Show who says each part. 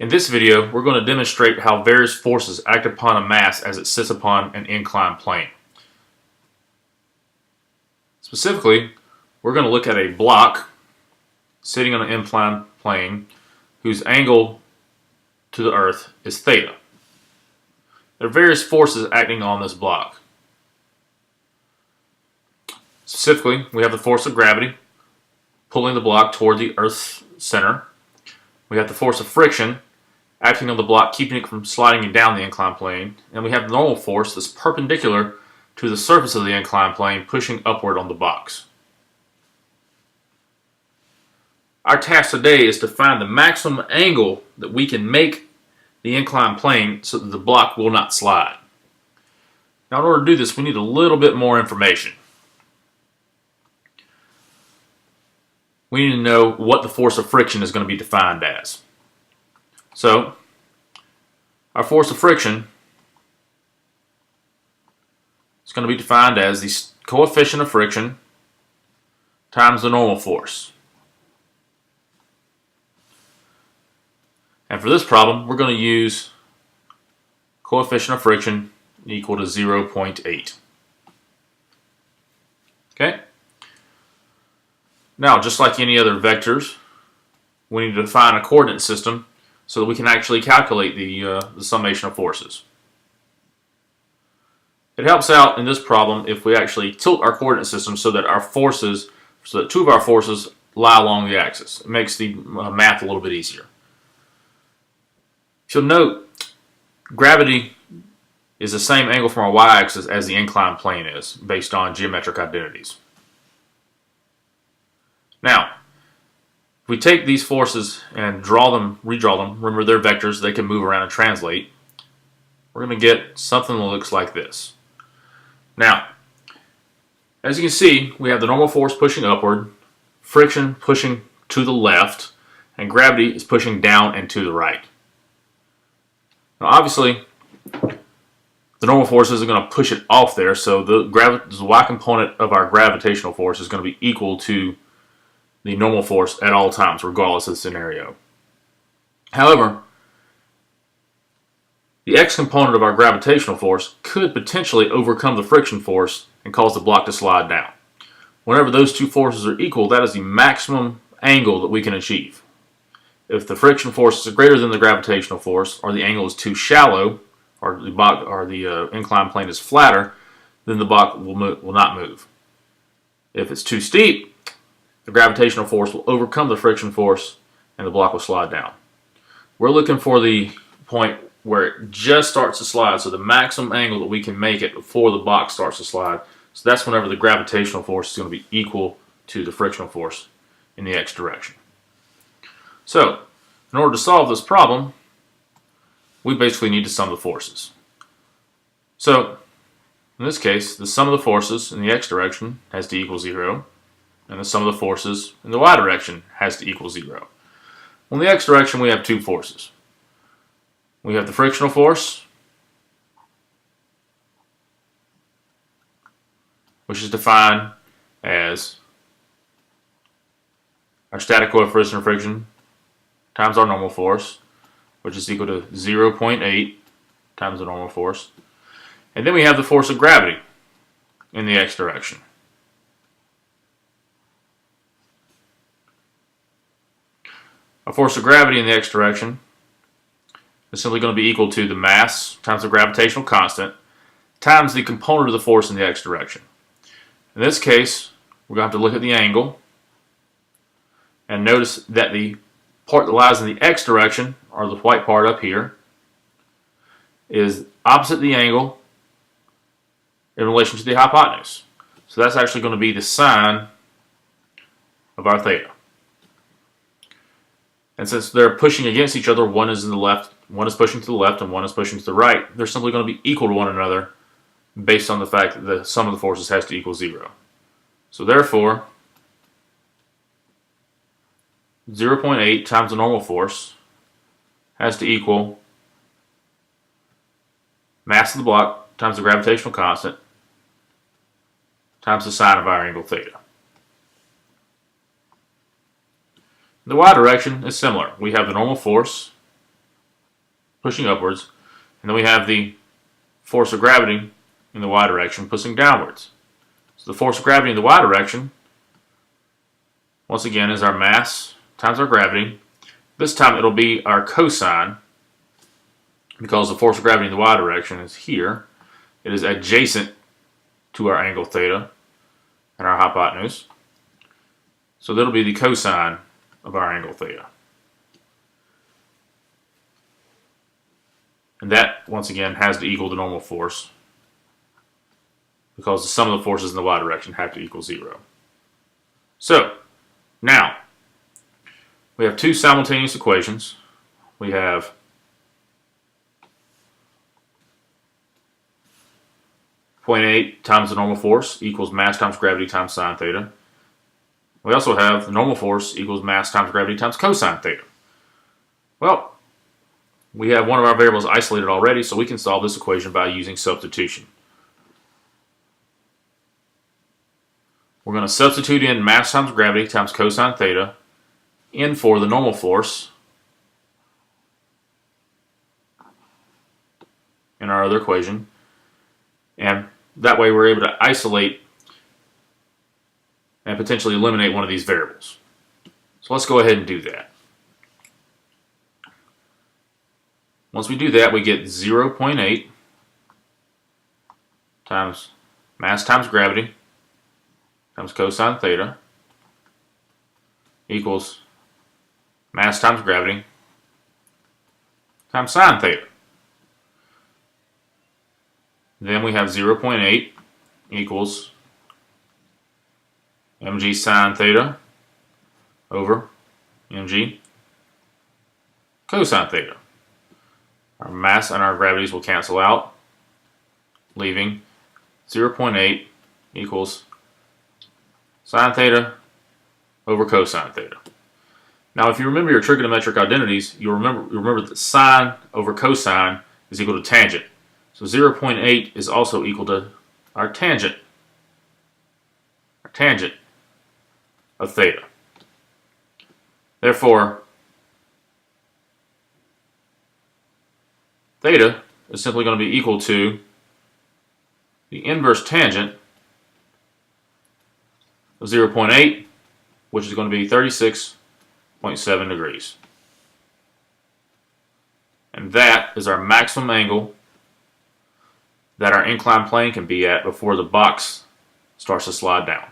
Speaker 1: In this video, we're going to demonstrate how various forces act upon a mass as it sits upon an inclined plane. Specifically, we're going to look at a block sitting on an inclined plane whose angle to the earth is theta. There are various forces acting on this block. Specifically, we have the force of gravity pulling the block toward the Earth's center. We have the force of friction acting on the block, keeping it from sliding down the inclined plane. And we have the normal force that's perpendicular to the surface of the inclined plane, pushing upward on the box. Our task today is to find the maximum angle that we can make the inclined plane so that the block will not slide. Now, in order to do this, we need a little bit more information. We need to know what the force of friction is going to be defined as. So, our force of friction is going to be defined as the coefficient of friction times the normal force. And for this problem, we're going to use coefficient of friction equal to 0.8. Okay? Now, just like any other vectors, we need to define a coordinate system so that we can actually calculate the summation of forces. It helps out in this problem if we actually tilt our coordinate system so that two of our forces lie along the axis. It makes the math a little bit easier. If you'll note, gravity is the same angle from our y-axis as the inclined plane is, based on geometric identities. Now, if we take these forces and redraw them, remember they're vectors, they can move around and translate, we're going to get something that looks like this. Now, as you can see, we have the normal force pushing upward, friction pushing to the left, and gravity is pushing down and to the right. Now, obviously, the normal force isn't going to push it off there, so the y component of our gravitational force is going to be equal to the normal force at all times, regardless of the scenario. However, the x component of our gravitational force could potentially overcome the friction force and cause the block to slide down. Whenever those two forces are equal, that is the maximum angle that we can achieve. If the friction force is greater than the gravitational force, or the angle is too shallow, or the inclined plane is flatter, then the block will not move. If it's too steep, the gravitational force will overcome the friction force and the block will slide down. We're looking for the point where it just starts to slide, so the maximum angle that we can make it before the box starts to slide. So that's whenever the gravitational force is going to be equal to the frictional force in the x direction. So, in order to solve this problem, we basically need to sum the forces. So, in this case, the sum of the forces in the x direction has to equal 0, and the sum of the forces in the y direction has to equal 0. In the x direction, we have two forces. We have the frictional force, which is defined as our static coefficient of friction times our normal force, which is equal to 0.8 times the normal force. And then we have the force of gravity in the x direction. Our force of gravity in the x direction is simply going to be equal to the mass times the gravitational constant times the component of the force in the x direction. In this case, we're going to have to look at the angle and notice that the part that lies in the x direction, or the white part up here, is opposite the angle in relation to the hypotenuse. So that's actually going to be the sine of our theta. And since they're pushing against each other, one is pushing to the left and one is pushing to the right, they're simply going to be equal to one another based on the fact that the sum of the forces has to equal 0. So therefore, 0.8 times the normal force has to equal mass of the block times the gravitational constant times the sine of our angle theta. The y direction is similar. We have the normal force pushing upwards, and then we have the force of gravity in the y direction pushing downwards. So the force of gravity in the y direction, once again, is our mass times our gravity. This time it'll be our cosine, because the force of gravity in the y direction is here. It is adjacent to our angle theta and our hypotenuse. So that'll be the cosine of our angle theta. And that, once again, has to equal the normal force, because the sum of the forces in the y direction have to equal 0. So, now, we have two simultaneous equations. We have .8 times the normal force equals mass times gravity times sine theta. We also have the normal force equals mass times gravity times cosine theta. Well, we have one of our variables isolated already, so we can solve this equation by using substitution. We're going to substitute in mass times gravity times cosine theta in for the normal force in our other equation, and that way we're able to isolate and potentially eliminate one of these variables. So let's go ahead and do that. Once we do that, we get 0.8 times mass times gravity times cosine theta equals mass times gravity times sine theta. Then we have 0.8 equals mg sine theta over mg cosine theta. Our mass and our gravities will cancel out, leaving 0.8 equals sine theta over cosine theta. Now, if you remember your trigonometric identities, you'll remember that sine over cosine is equal to tangent. So 0.8 is also equal to our tangent of theta. Therefore, theta is simply going to be equal to the inverse tangent of 0.8, which is going to be 36.7 degrees. And that is our maximum angle that our inclined plane can be at before the box starts to slide down.